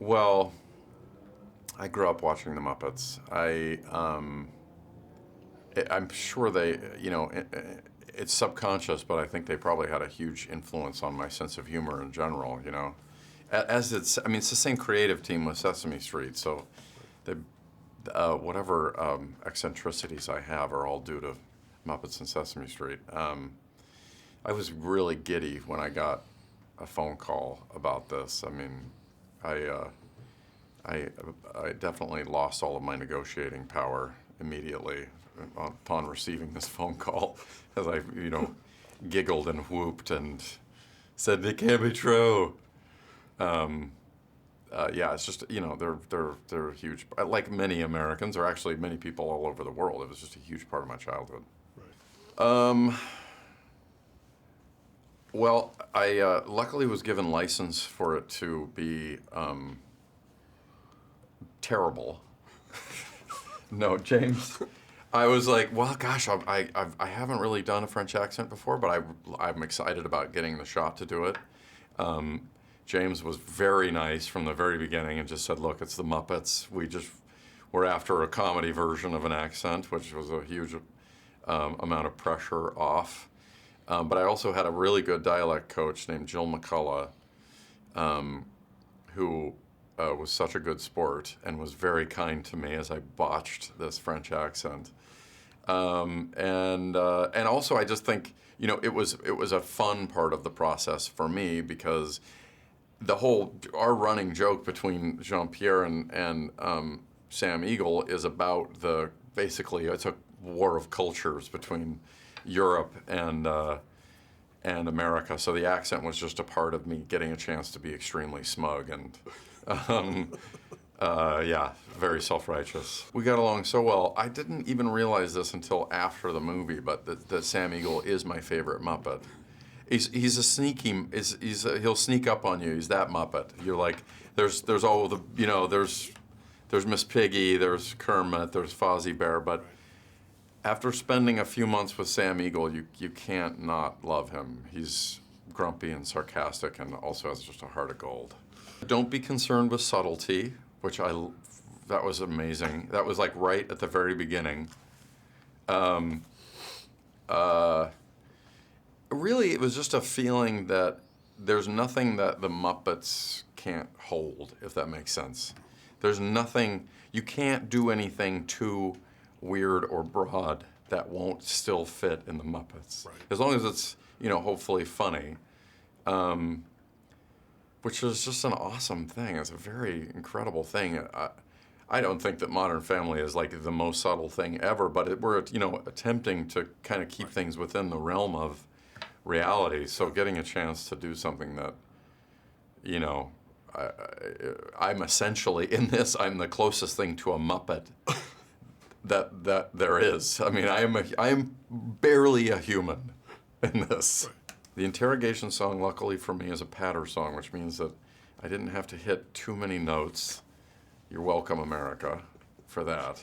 Well, I grew up watching the Muppets. I'm sure they, it's subconscious, but I think they probably had a huge influence on my sense of humor in general. As it's the same creative team with Sesame Street, so the whatever eccentricities I have are all due to Muppets and Sesame Street. I was really giddy when I got a phone call about this. I mean, I, uh, I definitely lost all of my negotiating power immediately upon receiving this phone call, as I, giggled and whooped and said it can't be true. Um, yeah, it's just they're huge. Like many Americans, or actually many people all over the world, it was just a huge part of my childhood. Um, well, I luckily was given license for it to be terrible. No, James. I was like, well, gosh, I haven't really done a French accent before, but I'm excited about getting the shot to do it. James was very nice from the very beginning and just said, look, it's the Muppets. We're after a comedy version of an accent, which was a huge amount of pressure off. But I also had a really good dialect coach named Jill McCullough, who was such a good sport and was very kind to me as I botched this French accent. And also I just think, it was a fun part of the process for me because our running joke between Jean-Pierre and Sam Eagle is about basically it's a war of cultures between Europe and America. So the accent was just a part of me getting a chance to be extremely smug and yeah, very self-righteous. We got along so well. I didn't even realize this until after the movie, but that Sam Eagle is my favorite Muppet. He's a sneaky. He'll sneak up on you. He's that Muppet. You're like, there's all the there's Miss Piggy, there's Kermit, there's Fozzie Bear, but after spending a few months with Sam Eagle, you can't not love him. He's grumpy and sarcastic and also has just a heart of gold. Don't be concerned with subtlety, that was amazing. That was like right at the very beginning. Really, it was just a feeling that there's nothing that the Muppets can't hold, if that makes sense. There's nothing, you can't do anything too weird or broad that won't still fit in the Muppets. Right. As long as it's, hopefully funny, which is just an awesome thing. It's a very incredible thing. I don't think that Modern Family is like the most subtle thing ever, but we're, attempting to kind of keep things within the realm of reality. So getting a chance to do something that, I'm essentially, in this, I'm the closest thing to a Muppet that there is. I mean, I am barely a human in this. Right. The interrogation song, luckily for me, is a patter song, which means that I didn't have to hit too many notes. You're welcome, America, for that.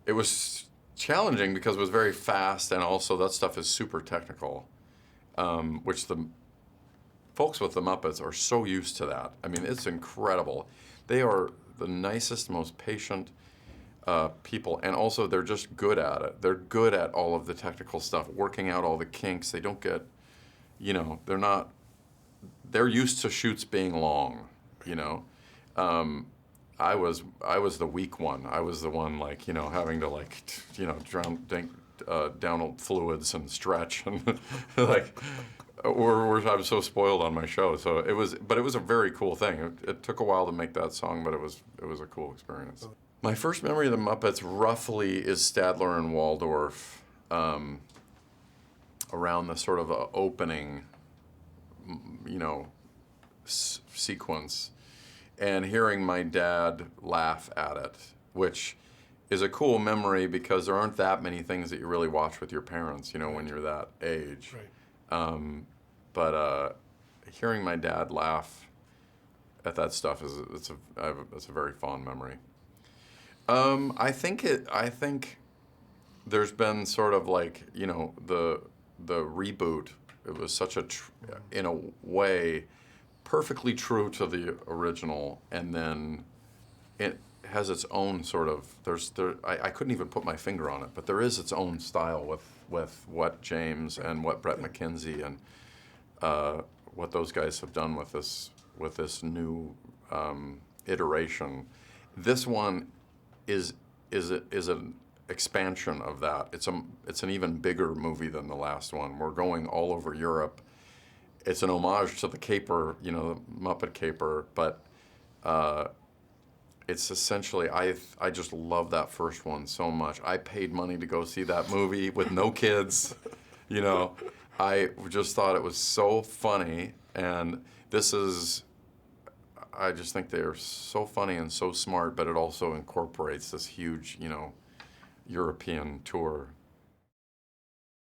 It was challenging because it was very fast, and also that stuff is super technical, which the folks with the Muppets are so used to that. I mean, it's incredible. They are the nicest, most patient people, and also they're just good at it. They're good at all of the technical stuff, working out all the kinks. They don't get, they're used to shoots being long, I was the weak one. I was the one having to down fluids and stretch and I was so spoiled on my show. So it was a very cool thing. It took a while to make that song, but it was a cool experience. My first memory of the Muppets roughly is Statler and Waldorf, around the sort of opening, sequence, and hearing my dad laugh at it, which is a cool memory because there aren't that many things that you really watch with your parents, when you're that age. Right. But hearing my dad laugh at that stuff it's a very fond memory. I think there's been sort of the reboot. It was such in a way, perfectly true to the original, and then it has its own sort of, I couldn't even put my finger on it, but there is its own style with what James and what Brett McKenzie and what those guys have done with this new iteration. This one is an expansion of that. It's an even bigger movie than the last one. We're going all over Europe. It's an homage to the caper, the Muppet caper, but it's essentially, I just love that first one so much. I paid money to go see that movie with no kids. I just thought it was so funny, and I just think they're so funny and so smart, but it also incorporates this huge, European tour.